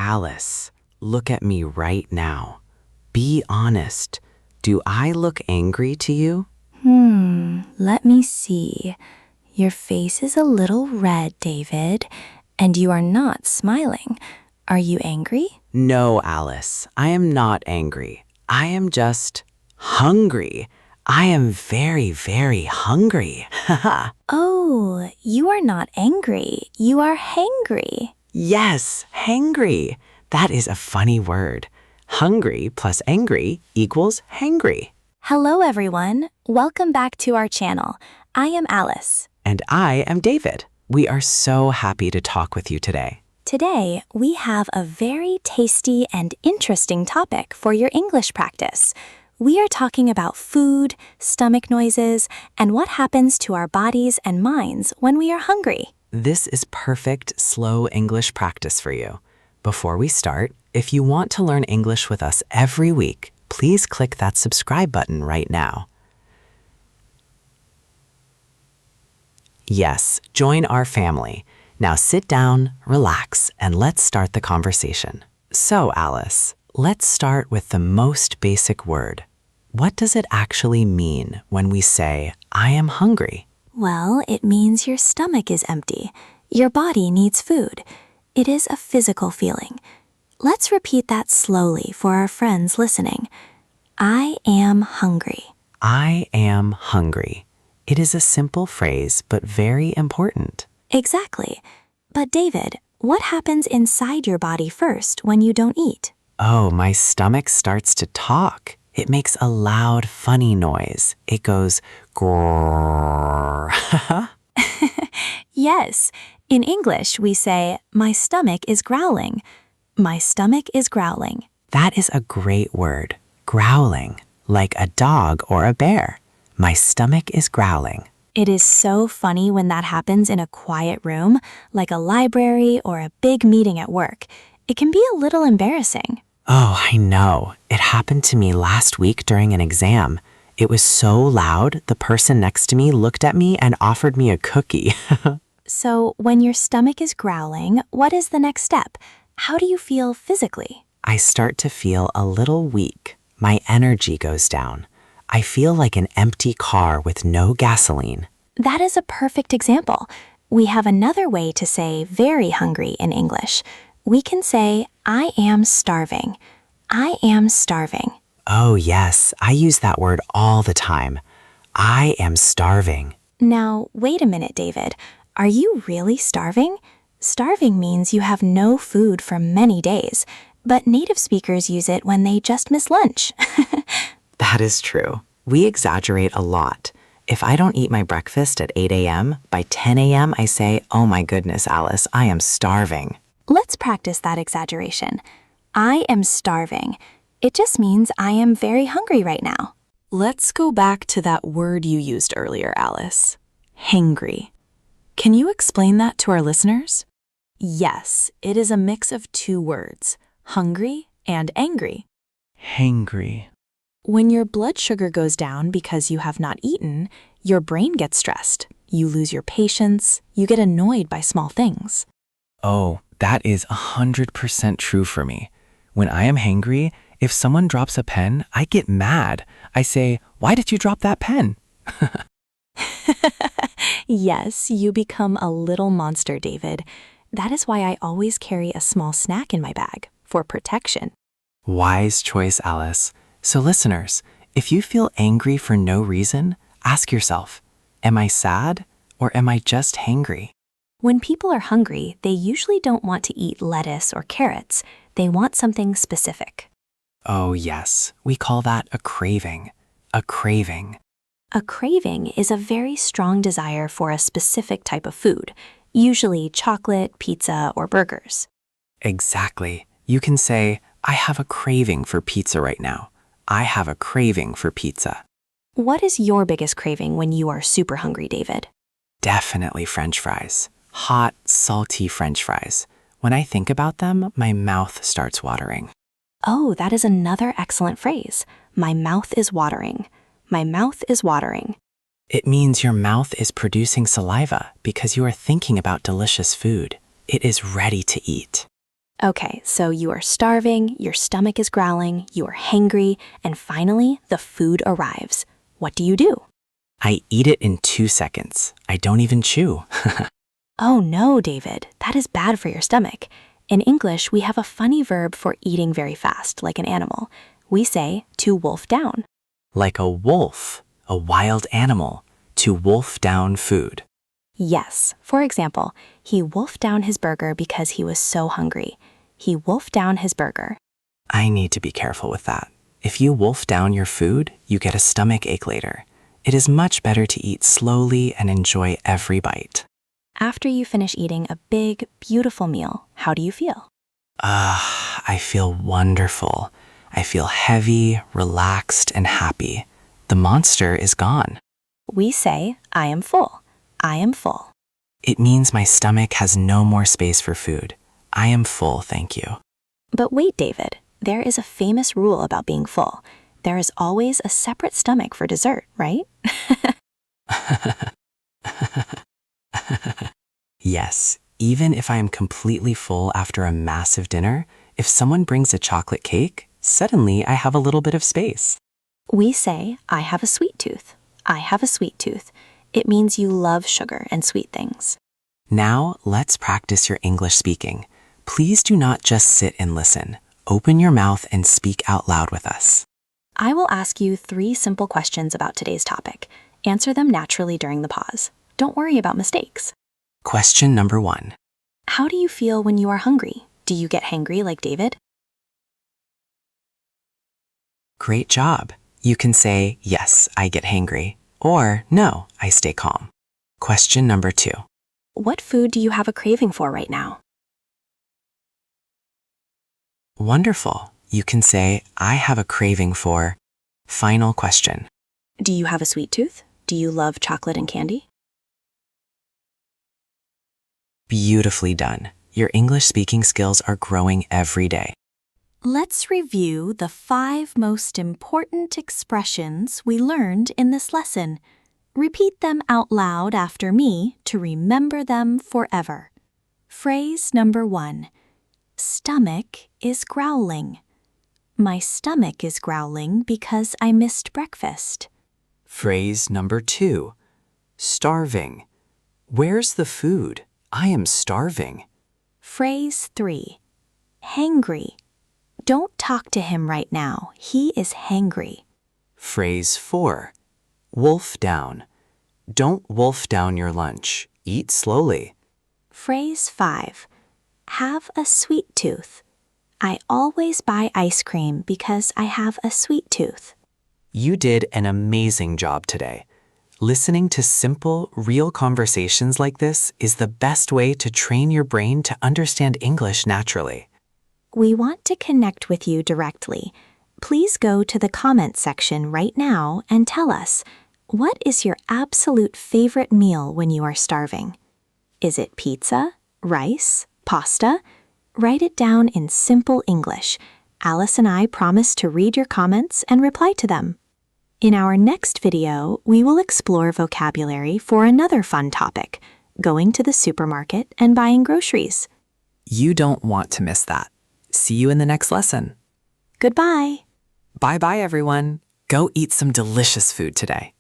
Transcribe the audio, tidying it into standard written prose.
Alice, look at me right now. Be honest. Do I look angry to you? Let me see. Your face is a little red, David, and you are not smiling. Are you angry? No, Alice, I am not angry. I am just hungry. I am very, very hungry. Oh, you are not angry. You are hangry. Yes, hangry. That is a funny word. Hungry plus angry equals hangry. Hello, everyone. Welcome back to our channel. I am Alice. And I am David. We are so happy to talk with you today. Today, we have a very tasty and interesting topic for your English practice. We are talking about food, stomach noises, and what happens to our bodies and minds when we are hungry. This is perfect slow English practice for you. Before we start, if you want to learn English with us every week, please click that subscribe button right now. Yes, join our family. Now sit down, relax, and let's start the conversation. So, Alice, let's start with the most basic word. What does it actually mean when we say, I am hungry? Well, it means your stomach is empty. Your body needs food. It is a physical feeling. Let's repeat that slowly for our friends listening. I am hungry. I am hungry. It is a simple phrase, but very important. Exactly. But David, what happens inside your body first when you don't eat? Oh, my stomach starts to talk. It makes a loud, funny noise. It goes grrrr. Yes. In English, we say, my stomach is growling. My stomach is growling. That is a great word, growling, like a dog or a bear. My stomach is growling. It is so funny when that happens in a quiet room, like a library or a big meeting at work. It can be a little embarrassing. Oh, I know. It happened to me last week during an exam. It was so loud, the person next to me looked at me and offered me a cookie. So, when your stomach is growling, what is the next step? How do you feel physically? I start to feel a little weak. My energy goes down. I feel like an empty car with no gasoline. That is a perfect example. We have another way to say very hungry in English. We can say, I am starving. I am starving. Oh, yes, I use that word all the time. I am starving. Now, wait a minute, David. Are you really starving? Starving means you have no food for many days, but native speakers use it when they just miss lunch. That is true. We exaggerate a lot. If I don't eat my breakfast at 8 a.m., by 10 a.m. I say, oh my goodness, Alice, I am starving. Let's practice that exaggeration. I am starving. It just means I am very hungry right now. Let's go back to that word you used earlier, Alice. Hangry. Can you explain that to our listeners? Yes, it is a mix of two words, hungry and angry. Hangry. When your blood sugar goes down because you have not eaten, your brain gets stressed. You lose your patience. You get annoyed by small things. Oh, that is 100% true for me. When I am hangry, if someone drops a pen, I get mad. I say, why did you drop that pen? Yes, you become a little monster, David. That is why I always carry a small snack in my bag, for protection. Wise choice, Alice. So listeners, if you feel angry for no reason, ask yourself, am I sad or am I just hangry? When people are hungry, they usually don't want to eat lettuce or carrots. They want something specific. Oh yes, we call that a craving. A craving. A craving is a very strong desire for a specific type of food, usually chocolate, pizza, or burgers. Exactly. You can say, I have a craving for pizza right now. I have a craving for pizza. What is your biggest craving when you are super hungry, David? Definitely French fries. Hot, salty French fries. When I think about them, my mouth starts watering. Oh, that is another excellent phrase. My mouth is watering. My mouth is watering. It means your mouth is producing saliva because you are thinking about delicious food. It is ready to eat. Okay, so you are starving, your stomach is growling, you are hangry, and finally, the food arrives. What do you do? I eat it in 2 seconds. I don't even chew. Oh no, David, that is bad for your stomach. In English, we have a funny verb for eating very fast, like an animal. We say to wolf down. Like a wolf, a wild animal, to wolf down food. Yes, for example, he wolfed down his burger because he was so hungry. He wolfed down his burger. I need to be careful with that. If you wolf down your food, you get a stomach ache later. It is much better to eat slowly and enjoy every bite. After you finish eating a big, beautiful meal, how do you feel? I feel wonderful. I feel heavy, relaxed, and happy. The monster is gone. We say, I am full. I am full. It means my stomach has no more space for food. I am full, thank you. But wait, David, there is a famous rule about being full. There is always a separate stomach for dessert, right? Yes, even if I am completely full after a massive dinner, if someone brings a chocolate cake, suddenly I have a little bit of space. We say, I have a sweet tooth. I have a sweet tooth. It means you love sugar and sweet things. Now, let's practice your English speaking. Please do not just sit and listen. Open your mouth and speak out loud with us. I will ask you 3 simple questions about today's topic. Answer them naturally during the pause. Don't worry about mistakes. Question number 1. How do you feel when you are hungry? Do you get hangry like David? Great job. You can say, yes, I get hangry, or no, I stay calm. Question number 2. What food do you have a craving for right now? Wonderful. You can say, I have a craving for. Final question. Do you have a sweet tooth? Do you love chocolate and candy? Beautifully done. Your English speaking skills are growing every day. Let's review the 5 most important expressions we learned in this lesson. Repeat them out loud after me to remember them forever. Phrase number 1. Stomach is growling. My stomach is growling because I missed breakfast. Phrase number 2. Starving. Where's the food? I am starving. Phrase 3. Hangry. Don't talk to him right now. He is hangry. Phrase 4. Wolf down. Don't wolf down your lunch. Eat slowly. Phrase 5. Have a sweet tooth. I always buy ice cream because I have a sweet tooth. You did an amazing job today. Listening to simple, real conversations like this is the best way to train your brain to understand English naturally. We want to connect with you directly. Please go to the comments section right now and tell us, what is your absolute favorite meal when you are starving? Is it pizza, rice, pasta? Write it down in simple English. Alice and I promise to read your comments and reply to them. In our next video, we will explore vocabulary for another fun topic, going to the supermarket and buying groceries. You don't want to miss that. See you in the next lesson. Goodbye. Bye-bye, everyone. Go eat some delicious food today.